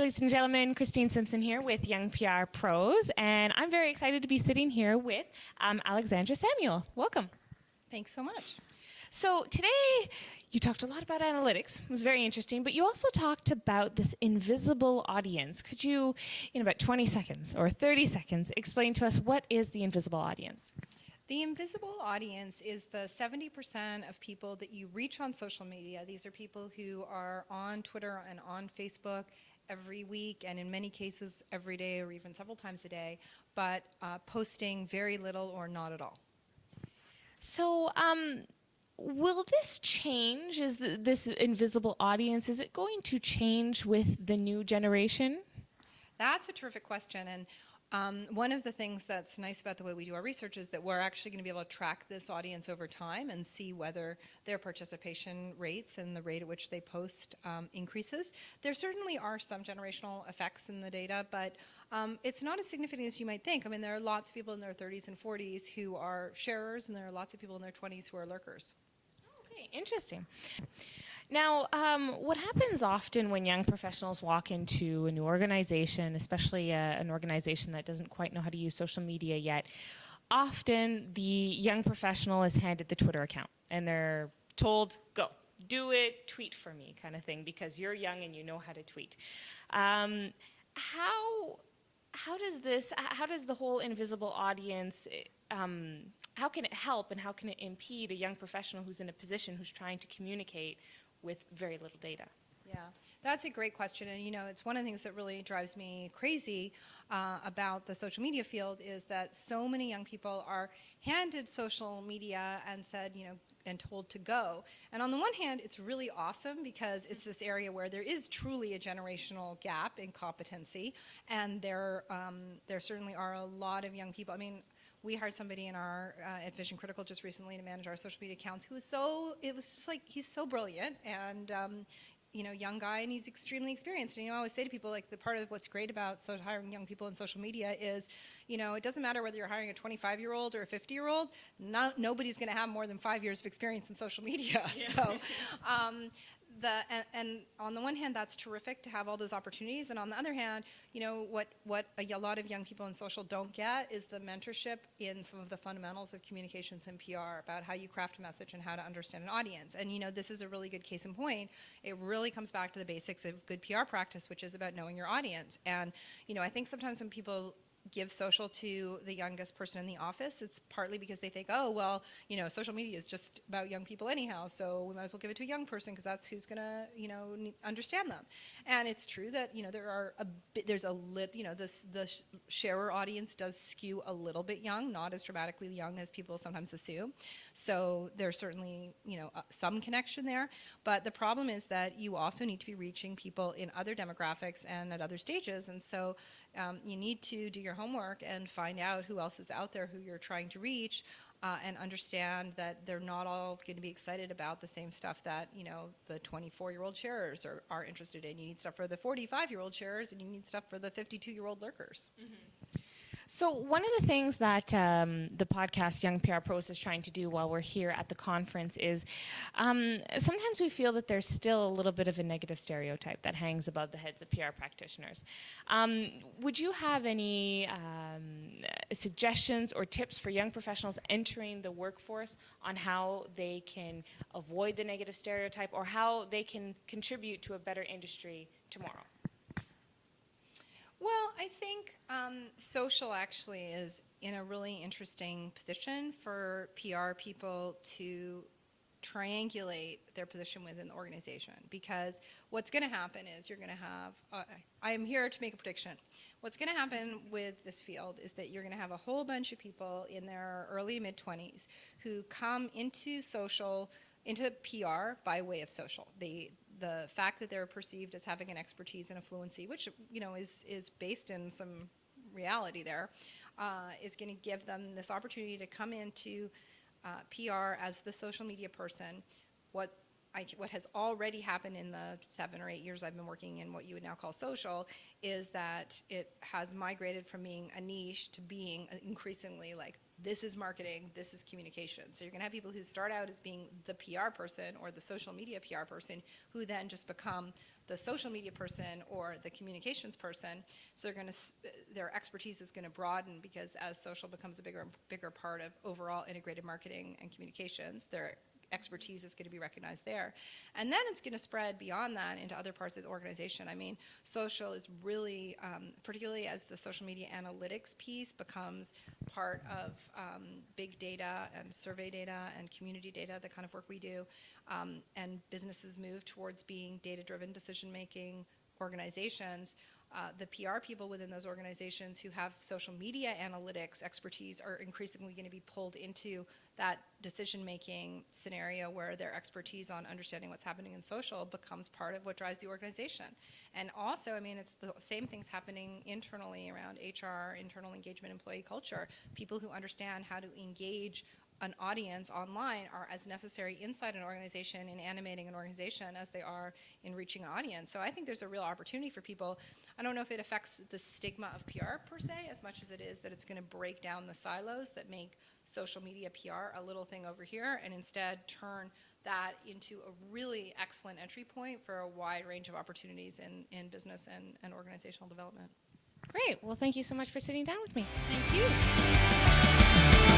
ladies and gentlemen. Christine Simpson here with Young PR Pros, and I'm very excited to be sitting here with Alexandra Samuel. Welcome. Thanks so much. So today, you talked a lot about analytics. It was very interesting, but you also talked about this invisible audience. Could you, in about 20 seconds or 30 seconds, explain to us what is the invisible audience? The invisible audience is the 70% of people that you reach on social media. These are people who are on Twitter and on Facebook every week, and in many cases every day or even several times a day, but posting very little or not at all. So, will this change? Is this invisible audience, is it going to change with the new generation? That's a terrific question. And one of the things that's nice about the way we do our research is that we're actually going to be able to track this audience over time and see whether their participation rates and the rate at which they post increases. There certainly are some generational effects in the data, but it's not as significant as you might think. I mean, there are lots of people in their 30s and 40s who are sharers, and there are lots of people in their 20s who are lurkers. Okay, interesting. Now, what happens often when young professionals walk into a new organization, especially an organization that doesn't quite know how to use social media yet, often the young professional is handed the Twitter account and they're told, go, do it, tweet for me kind of thing, because you're young and you know how to tweet. How does the whole invisible audience, how can it help and how can it impede a young professional who's in a position who's trying to communicate with very little data? Yeah, that's a great question. And you know, it's one of the things that really drives me crazy about the social media field is that so many young people are handed social media and said, you know, and told to go. And on the one hand, it's really awesome because it's this area where there is truly a generational gap in competency. And there certainly are a lot of young people. I mean, we hired somebody in our at Vision Critical just recently to manage our social media accounts who was it was just like, he's so brilliant and you know, young guy, and he's extremely experienced. And you know, I always say to people, like, the part of what's great about hiring young people in social media is, you know, it doesn't matter whether you're hiring a 25-year-old or a 50-year-old, nobody's going to have more than 5 years of experience in social media. Yeah. So and on the one hand, that's terrific to have all those opportunities, and on the other hand, you know, what a lot of young people in social don't get is the mentorship in some of the fundamentals of communications and PR about how you craft a message and how to understand an audience. And you know, this is a really good case in point. It really comes back to the basics of good PR practice, which is about knowing your audience. And you know, I think sometimes when people give social to the youngest person in the office, it's partly because they think, oh, well, you know, social media is just about young people anyhow, so we might as well give it to a young person because that's who's going to, you know, understand them. And it's true that, you know, the sharer audience does skew a little bit young, not as dramatically young as people sometimes assume. So there's certainly, you know, some connection there. But the problem is that you also need to be reaching people in other demographics and at other stages. And so you need to do your homework and find out who else is out there who you're trying to reach, and understand that they're not all going to be excited about the same stuff that, you know, the 24-year-old sharers are interested in. You need stuff for the 45-year-old sharers, and you need stuff for the 52-year-old lurkers. Mm-hmm. So one of the things that the podcast Young PR Pros is trying to do while we're here at the conference is sometimes we feel that there's still a little bit of a negative stereotype that hangs above the heads of PR practitioners. Would you have any suggestions or tips for young professionals entering the workforce on how they can avoid the negative stereotype or how they can contribute to a better industry tomorrow? Well, I think social actually is in a really interesting position for PR people to triangulate their position within the organization, because what's going to happen is you're going to have, I am here to make a prediction. What's going to happen with this field is that you're going to have a whole bunch of people in their early to mid-20s who come into PR by way of social. The fact that they're perceived as having an expertise and a fluency, which, you know, is based in some reality there, is going to give them this opportunity to come into PR as the social media person. What has already happened in the 7 or 8 years I've been working in what you would now call social is that it has migrated from being a niche to being increasingly like, this is marketing, this is communication. So you're going to have people who start out as being the PR person or the social media PR person who then just become the social media person or the communications person. So their expertise is going to broaden, because as social becomes a bigger part of overall integrated marketing and communications, their expertise is going to be recognized there. And then it's going to spread beyond that into other parts of the organization. I mean, social is really, particularly as the social media analytics piece becomes part of big data and survey data and community data, the kind of work we do, and businesses move towards being data-driven decision-making organizations. The PR people within those organizations who have social media analytics expertise are increasingly going to be pulled into that decision-making scenario, where their expertise on understanding what's happening in social becomes part of what drives the organization. And also, I mean, it's the same things happening internally around HR, internal engagement, employee culture. People who understand how to engage an audience online are as necessary inside an organization in animating an organization as they are in reaching an audience. So I think there's a real opportunity for people. I don't know if it affects the stigma of PR per se as much as it is that it's going to break down the silos that make social media PR a little thing over here, and instead turn that into a really excellent entry point for a wide range of opportunities in business and organizational development. Great. Well, thank you so much for sitting down with me. Thank you.